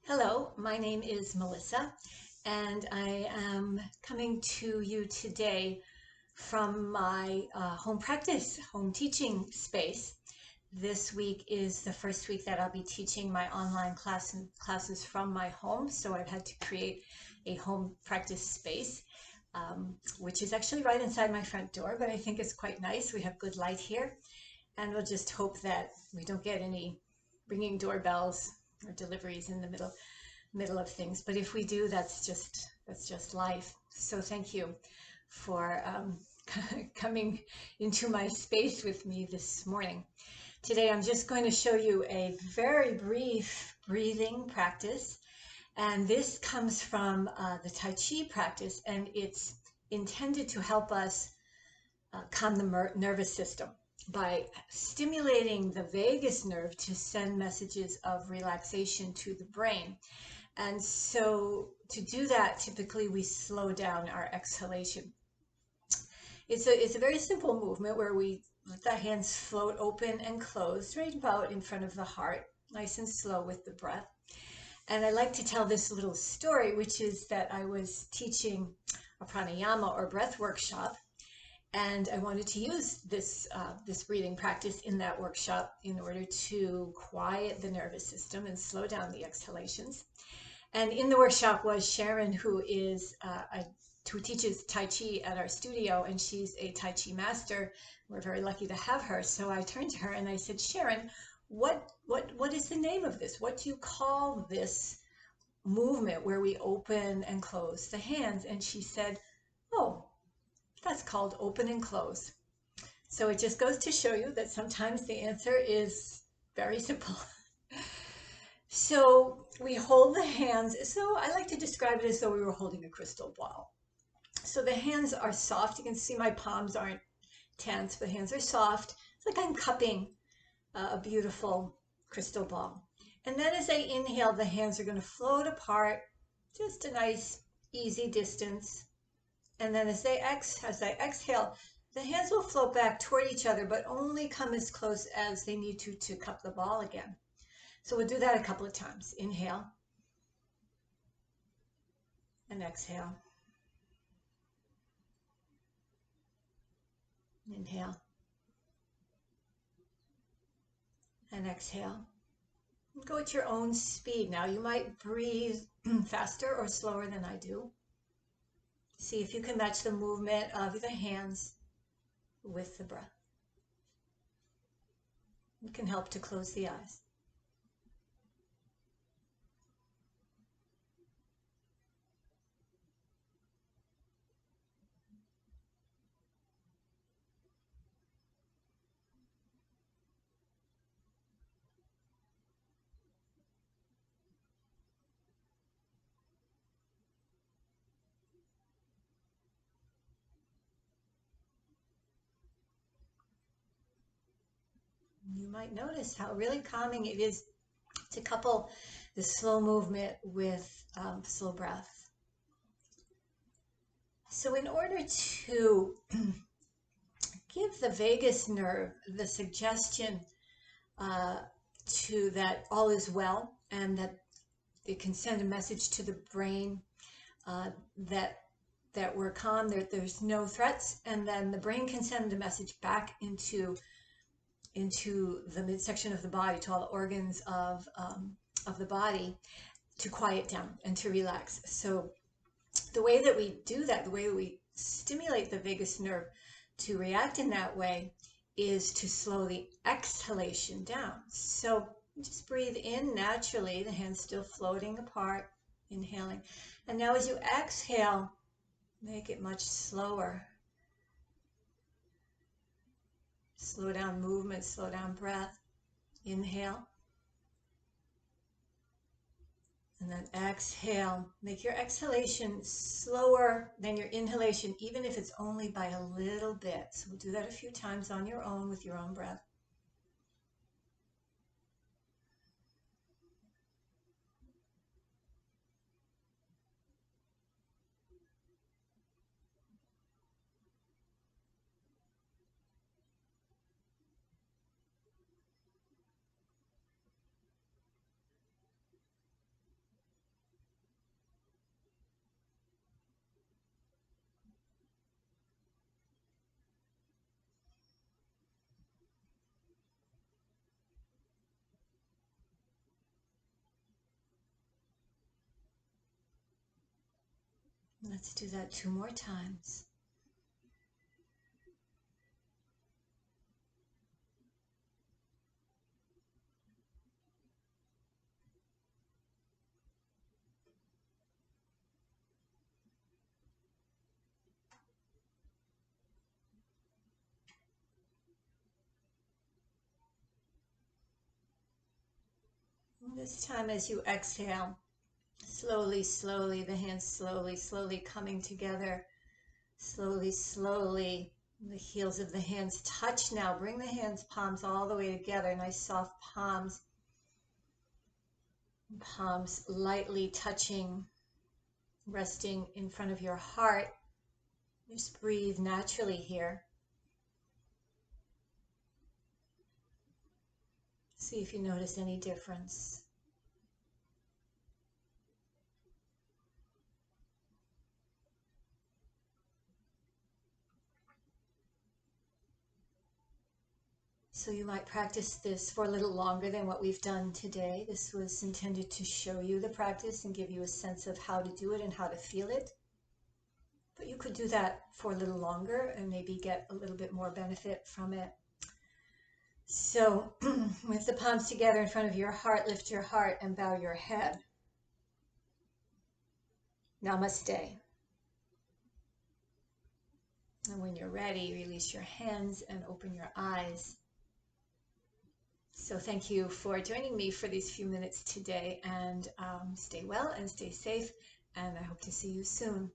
Hello, my name is Melissa, and I am coming to you today from my home practice, home teaching space. This week is the first week that I'll be teaching my online classes from my home, so I've had to create a home practice space, which is actually right inside my front door, but I think it's quite nice. We have good light here, and we'll just hope that we don't get any ringing doorbells or deliveries in the middle of things. But if we do, that's just life. So thank you for coming into my space with me this morning. Today I'm just going to show you a very brief breathing practice, and this comes from the Tai Chi practice, and it's intended to help us calm the nervous system by stimulating the vagus nerve to send messages of relaxation to the brain. And so to do that, typically we slow down our exhalation. It's a very simple movement where we let the hands float open and closed right about in front of the heart, nice and slow with the breath. And I like to tell this little story, which is that I was teaching a pranayama or breath workshop, and I wanted to use this breathing practice in that workshop in order to quiet the nervous system and slow down the exhalations. And in the workshop was Sharon, who teaches Tai Chi at our studio, and she's a Tai Chi master. We're very lucky to have her. So I turned to her and I said, Sharon, what is the name of this? What do you call this movement where we open and close the hands? And she said, oh, that's called open and close. So it just goes to show you that sometimes the answer is very simple. So we hold the hands. So I like to describe it as though we were holding a crystal ball. So the hands are soft. You can see my palms aren't tense, but the hands are soft. It's like I'm cupping a beautiful crystal ball. And then as I inhale, the hands are going to float apart, just a nice, easy distance. And then as I exhale, the hands will float back toward each other, but only come as close as they need to cup the ball again. So we'll do that a couple of times. Inhale and exhale. Inhale and exhale. Go at your own speed. Now you might breathe faster or slower than I do. See if you can match the movement of the hands with the breath. It can help to close the eyes. You might notice how really calming it is to couple the slow movement with slow breath. So in order to give the vagus nerve the suggestion to that all is well, and that it can send a message to the brain that we're calm, there's no threats, and then the brain can send a message back into the midsection of the body, to all the organs of the body, to quiet down and to relax. So the way that we do that, the way that we stimulate the vagus nerve to react in that way, is to slow the exhalation down. So just breathe in naturally, the hands still floating apart, inhaling. And now as you exhale, make it much slower. Slow down movement, slow down breath. Inhale. And then exhale. Make your exhalation slower than your inhalation, even if it's only by a little bit. So we'll do that a few times on your own with your own breath. Let's do that 2 more times. This time as you exhale, slowly, slowly, the hands slowly, slowly coming together. Slowly, slowly, the heels of the hands touch now. Bring the hands, palms all the way together. Nice soft palms. Palms lightly touching, resting in front of your heart. Just breathe naturally here. See if you notice any difference. So you might practice this for a little longer than what we've done today. This was intended to show you the practice and give you a sense of how to do it and how to feel it. But you could do that for a little longer and maybe get a little bit more benefit from it. So with the palms together in front of your heart, lift your heart and bow your head. Namaste. And when you're ready, release your hands and open your eyes. So thank you for joining me for these few minutes today, and stay well and stay safe, and I hope to see you soon.